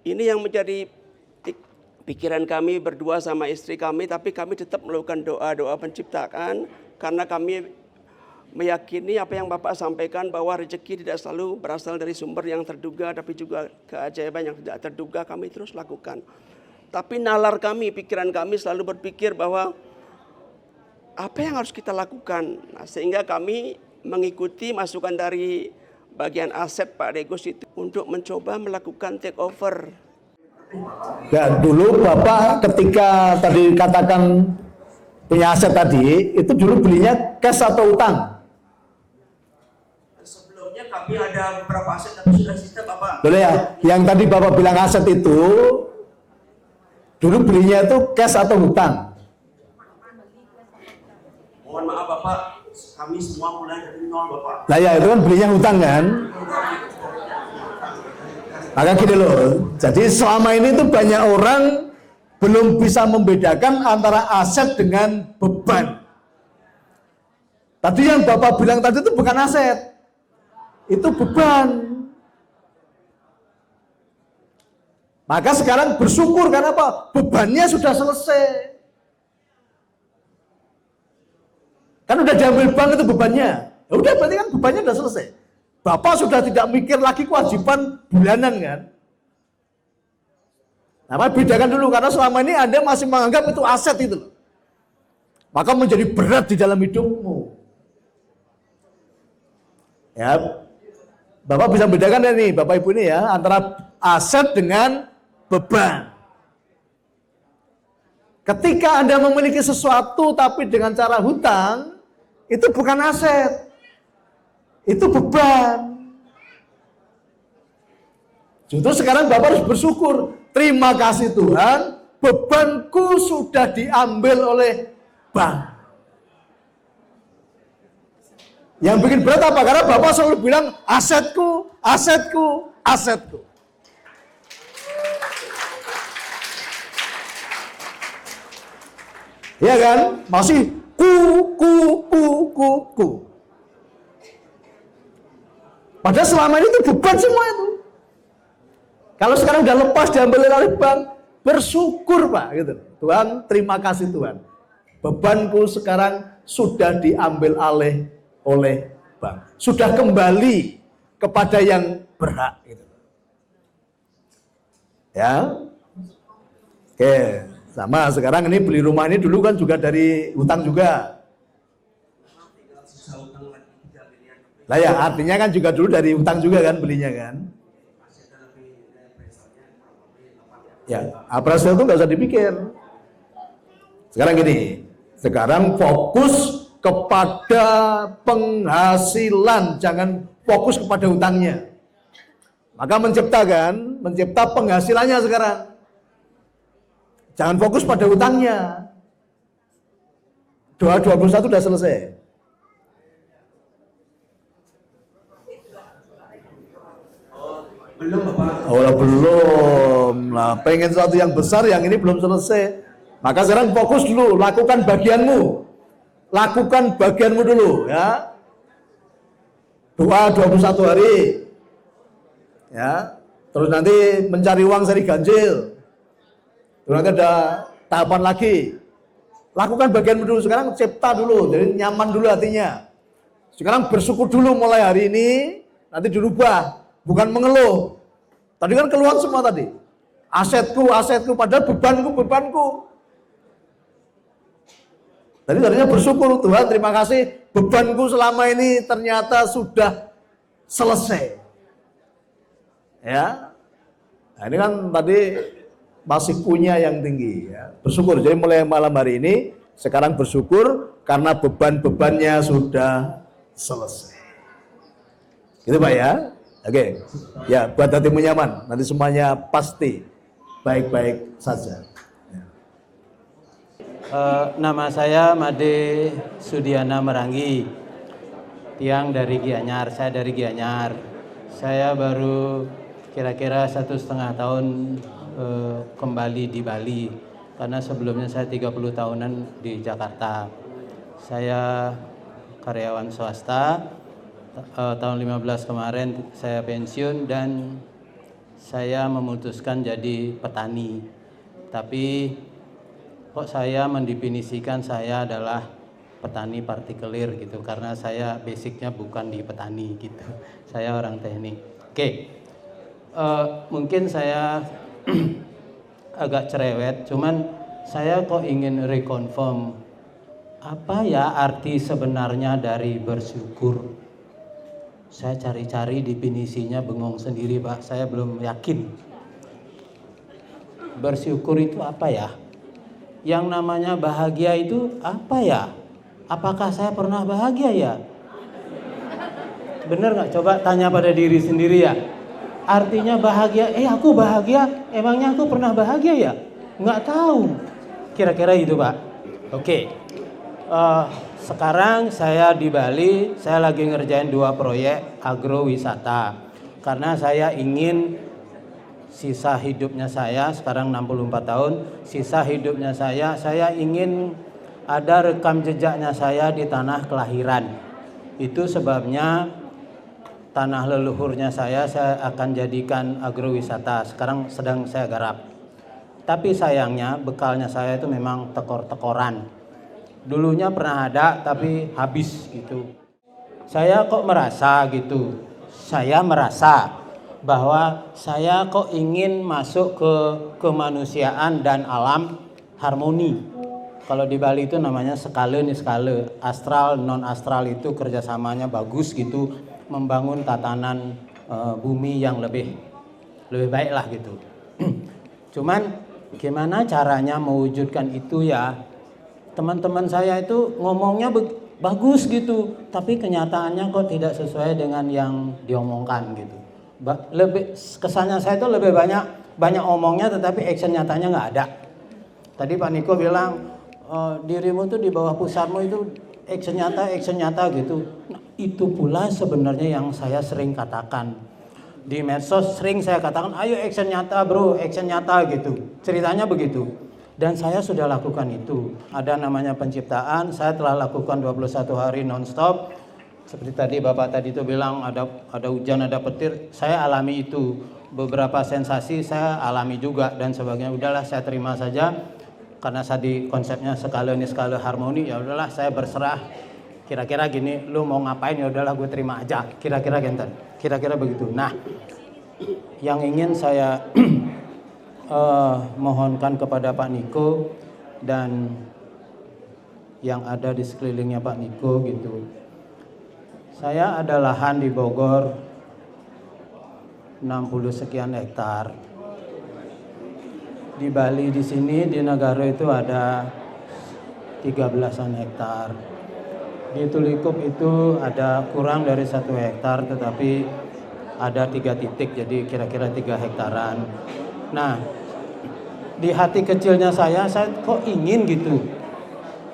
Ini yang menjadi pikiran kami berdua sama istri kami, tapi kami tetap melakukan doa-doa penciptaan, karena kami meyakini apa yang Bapak sampaikan bahwa rezeki tidak selalu berasal dari sumber yang terduga, tapi juga keajaiban yang tidak terduga kami terus lakukan. Tapi nalar kami, pikiran kami selalu berpikir bahwa apa yang harus kita lakukan. Nah, sehingga kami mengikuti masukan dari bagian aset Pak Degus itu untuk mencoba melakukan take over. Ya, dulu Bapak ketika tadi katakan punya aset tadi, itu dulu belinya cash atau utang? Sebelumnya kami ada beberapa aset tapi sudah sisa Bapak. Boleh ya, yang tadi Bapak bilang aset itu, dulu belinya itu cash atau utang? Mohon maaf Bapak, kami semua mulai dari nol Bapak. Nah ya, itu kan belinya hutang kan? Maka gini loh, jadi selama ini tuh banyak orang belum bisa membedakan antara aset dengan beban. Tadi yang Bapak bilang tadi itu bukan aset, itu beban. Maka sekarang bersyukur karena apa? Bebannya sudah selesai. Kan udah diambil bank itu bebannya. Ya udah berarti kan bebannya udah selesai. Bapak sudah tidak mikir lagi kewajiban bulanan kan. Nah, bedakan dulu karena selama ini Anda masih menganggap itu aset itu. Maka menjadi berat di dalam hidupmu. Ya, Bapak bisa bedakan ya nih, Bapak Ibu ini ya, antara aset dengan beban. Ketika Anda memiliki sesuatu tapi dengan cara hutang, itu bukan aset. Itu beban. Justru sekarang Bapak harus bersyukur. Terima kasih Tuhan, bebanku sudah diambil oleh bank. Yang bikin berat apa? Karena Bapak selalu bilang asetku, asetku, asetku. Iya kan? Masih ku. Padahal selama ini itu beban semua itu. Kalau sekarang udah lepas diambil oleh bank, bersyukur Pak gitu. Tuhan, terima kasih Tuhan. Bebanku sekarang sudah diambil alih oleh bank. Sudah kembali kepada yang berhak gitu. Ya. Oke, sama sekarang ini beli rumah ini dulu kan juga dari hutang juga. Lah ya, artinya kan juga dulu dari hutang juga kan belinya kan. Ya, appraisal itu nggak usah dipikir. Sekarang gini, sekarang fokus kepada penghasilan, jangan fokus kepada hutangnya. Maka mencipta penghasilannya sekarang. Jangan fokus pada hutangnya. Doa 21 sudah selesai. Belum Bapak. Oh belum lah, pengen sesuatu yang besar, yang ini belum selesai. Maka sekarang fokus dulu, lakukan bagianmu. Lakukan bagianmu dulu ya. Doa 21 hari. Ya. Terus nanti mencari uang seri ganjil. Terus nanti ada tahapan lagi. Lakukan bagianmu dulu, sekarang cipta dulu, jadi nyaman dulu hatinya. Sekarang bersyukur dulu mulai hari ini, nanti dirubah. Bukan mengeluh. Tadi kan keluhan semua tadi. Asetku, padahal bebanku. Tadinya bersyukur, Tuhan terima kasih, bebanku selama ini ternyata sudah selesai. Ya. Nah, ini kan tadi masih punya yang tinggi ya. Bersyukur. Jadi mulai malam hari ini sekarang bersyukur karena beban-bebannya sudah selesai. Gitu Pak ya. Oke, ya buat hatimu nyaman, nanti semuanya pasti baik-baik saja. Nama saya Made Sudiana Merangi, tiang dari Gianyar, saya dari Gianyar. Saya baru kira-kira 1,5 tahun kembali di Bali, karena sebelumnya saya 30 tahunan di Jakarta. Saya karyawan swasta. Tahun 15 kemarin saya pensiun dan saya memutuskan jadi petani. Tapi kok saya mendefinisikan saya adalah petani partikelir gitu, karena saya basicnya bukan di petani gitu. Saya orang teknik. Oke, mungkin saya agak cerewet, cuman saya kok ingin reconfirm apa ya arti sebenarnya dari bersyukur. Saya cari-cari definisinya bengong sendiri Pak, saya belum yakin. Bersyukur itu apa ya? Yang namanya bahagia itu apa ya? Apakah saya pernah bahagia ya? Bener nggak? Coba tanya pada diri sendiri ya. Artinya bahagia, aku bahagia, emangnya aku pernah bahagia ya? Nggak tahu. Kira-kira itu Pak. Oke. Sekarang saya di Bali, saya lagi ngerjain 2 proyek agrowisata. Karena saya ingin sisa hidupnya saya, sekarang 64 tahun, sisa hidupnya saya ingin ada rekam jejaknya saya di tanah kelahiran. Itu sebabnya tanah leluhurnya saya akan jadikan agrowisata. Sekarang sedang saya garap. Tapi sayangnya bekalnya saya itu memang tekor-tekoran. Dulunya pernah ada tapi habis gitu. Saya kok merasa gitu. Saya merasa bahwa saya kok ingin masuk ke kemanusiaan dan alam harmoni. Kalau di Bali itu namanya skala nih skala. Astral, non astral itu kerjasamanya bagus gitu. Membangun tatanan bumi yang lebih baik lah gitu. Cuman gimana caranya mewujudkan itu ya? Teman-teman saya itu ngomongnya bagus gitu, tapi kenyataannya kok tidak sesuai dengan yang diomongkan gitu. Lebih kesannya saya itu lebih banyak omongnya, tetapi action nyatanya nggak ada. Tadi Pak Niko bilang dirimu tuh di bawah pusarmu itu action nyata gitu. Nah, itu pula sebenarnya yang saya sering katakan di medsos, sering saya katakan, ayo action nyata bro, action nyata gitu. Ceritanya begitu. Dan saya sudah lakukan itu. Ada namanya penciptaan, saya telah lakukan 21 hari non-stop. Seperti tadi Bapak tadi itu bilang ada hujan, ada petir, saya alami itu. Beberapa sensasi saya alami juga dan sebagainya. Udahlah saya terima saja. Karena tadi konsepnya skala ini skala harmoni, ya udahlah saya berserah. Kira-kira gini, lu mau ngapain ya udahlah gue terima aja. Kira-kira genten. Kira-kira begitu. Nah, yang ingin saya mohonkan kepada Pak Niko dan yang ada di sekelilingnya Pak Niko gitu. Saya ada lahan di Bogor 60 sekian hektar. Di Bali di sini di Nagaro itu ada 13-an hektar. Di Tulikup itu ada kurang dari 1 hektar tetapi ada 3 titik jadi kira-kira 3 hektaran. Nah, di hati kecilnya saya kok ingin gitu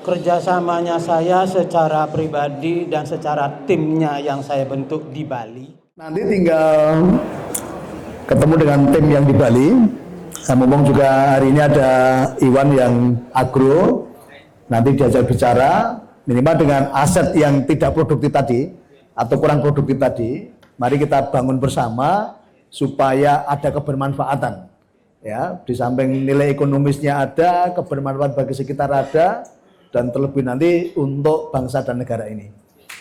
kerjasamanya saya secara pribadi dan secara timnya yang saya bentuk di Bali. Nanti tinggal ketemu dengan tim yang di Bali. Saya ngomong juga hari ini ada Iwan yang agro. Nanti diajak bicara minimal dengan aset yang tidak produktif tadi atau kurang produktif tadi. Mari kita bangun bersama supaya ada kebermanfaatan. Ya, di samping nilai ekonomisnya ada, kebermanfaatan bagi sekitar ada, dan terlebih nanti untuk bangsa dan negara ini.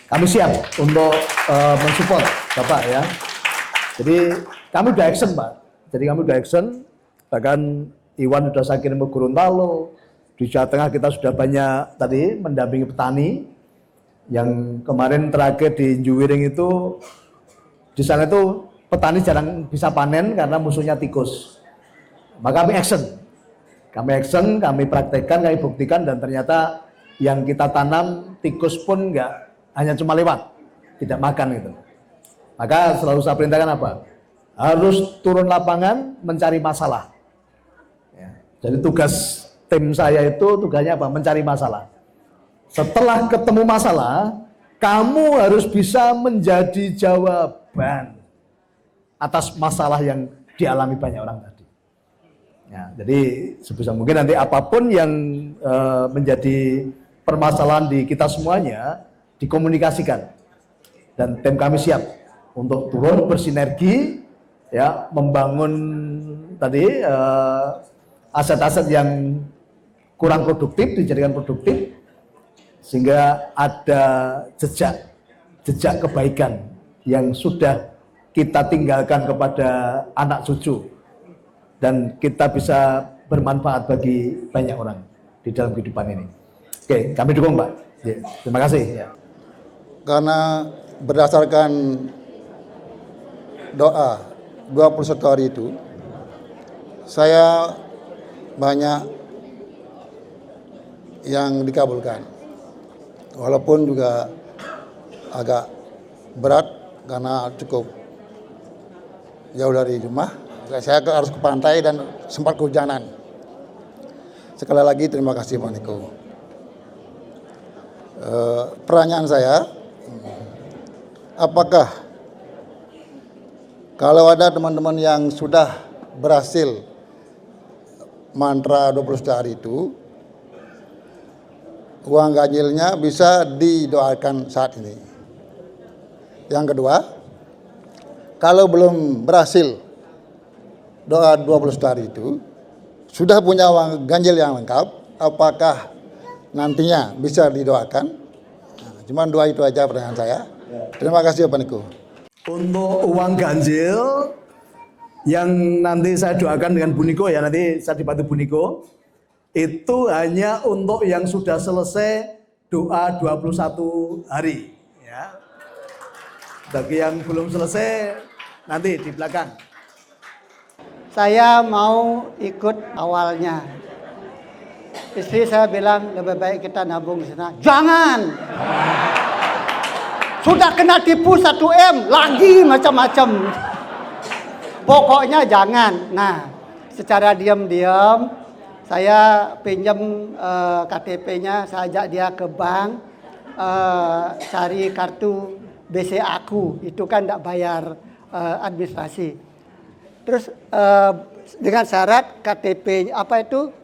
Kami siap untuk mensupport Bapak ya. Jadi kami udah action Pak. Jadi kami udah action. Bahkan Iwan sudah saya kirim ke Gorontalo. Di Jawa Tengah kita sudah banyak tadi mendampingi petani. Yang kemarin terakhir di Juwiring itu, di sana itu petani jarang bisa panen karena musuhnya tikus. Maka kami action, kami praktekkan, kami buktikan, dan ternyata yang kita tanam tikus pun enggak, hanya cuma lewat, tidak makan gitu. Maka selalu saya perintahkan apa? Harus turun lapangan mencari masalah. Ya. Jadi tugas tim saya itu tugasnya apa? Mencari masalah. Setelah ketemu masalah, kamu harus bisa menjadi jawaban atas masalah yang dialami banyak orang tadi. Ya, jadi sebisa mungkin nanti apapun yang menjadi permasalahan di kita semuanya dikomunikasikan, dan tim kami siap untuk turun bersinergi, ya, membangun tadi aset-aset yang kurang produktif dijadikan produktif sehingga ada jejak kebaikan yang sudah kita tinggalkan kepada anak cucu. Dan kita bisa bermanfaat bagi banyak orang di dalam kehidupan ini. Oke, kami dukung Pak. Ya, terima kasih. Ya. Karena berdasarkan doa 21 hari itu, saya banyak yang dikabulkan. Walaupun juga agak berat karena cukup jauh dari rumah. Saya harus ke pantai dan sempat kehujanan. Sekali lagi terima kasih Pak Niko. Pertanyaan saya, apakah kalau ada teman-teman yang sudah berhasil mantra 21 hari itu, uang ganjilnya bisa didoakan saat ini? Yang kedua, kalau belum berhasil doa 20 hari itu, sudah punya uang ganjil yang lengkap, apakah nantinya bisa didoakan? Nah, cuman dua itu aja pertanyaan saya. Terima kasih Bapak Niko. Untuk uang ganjil yang nanti saya doakan dengan Bu Niko ya, nanti saya dibantu Bu Niko, itu hanya untuk yang sudah selesai doa 21 hari. Ya. Bagi yang belum selesai, nanti di belakang. Saya mau ikut awalnya. Istri saya bilang lebih baik kita nabung di sana. Jangan. Sudah kena tipu 1M, lagi macam-macam. Pokoknya jangan. Nah, secara diam-diam saya pinjam KTP-nya, saya ajak dia ke bank, cari kartu BC Aku, itu kan tidak bayar administrasi. Terus dengan syarat KTP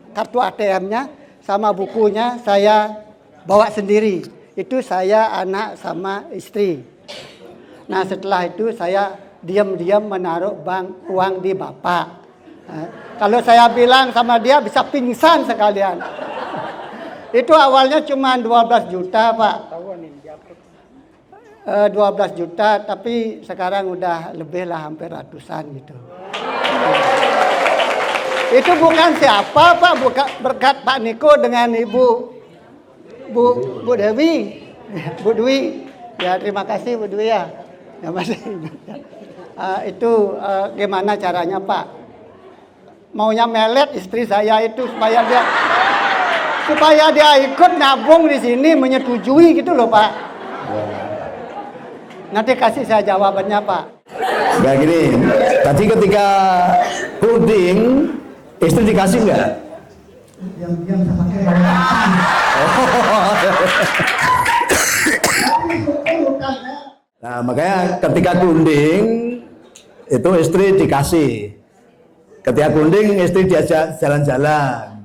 kartu ATM-nya sama bukunya saya bawa sendiri. Itu saya, anak sama istri. Nah setelah itu saya diam-diam menaruh uang di bapak. Kalau saya bilang sama dia bisa pingsan sekalian. Itu awalnya cuma 12 juta Pak. 12 juta, tapi sekarang udah lebih lah, hampir ratusan gitu. Itu bukan siapa Pak, berkat Pak Niko dengan Bu Dewi. Bu Dwi, ya terima kasih Bu Dwi ya. Itu gimana caranya Pak? Maunya melet istri saya itu supaya dia ikut nabung di sini, menyetujui gitu loh Pak. Nanti kasih saya jawabannya Pak. Nah gini, tadi ketika coding, istri dikasih nggak? Yang saya pakai Nah makanya ketika kunding itu istri dikasih, ketika kunding istri diajak jalan-jalan,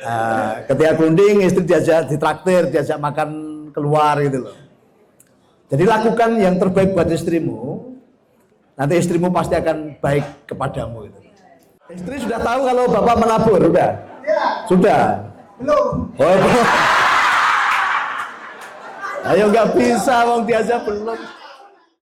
nah, ketika kunding istri diajak ditraktir, diajak makan keluar gitu loh. Jadi lakukan yang terbaik buat istrimu, nanti istrimu pasti akan baik kepadamu gitu. Istri sudah tahu kalau bapak menabur, sudah? Sudah? Belum. Oh, ayo nggak bisa, wong diajak belum.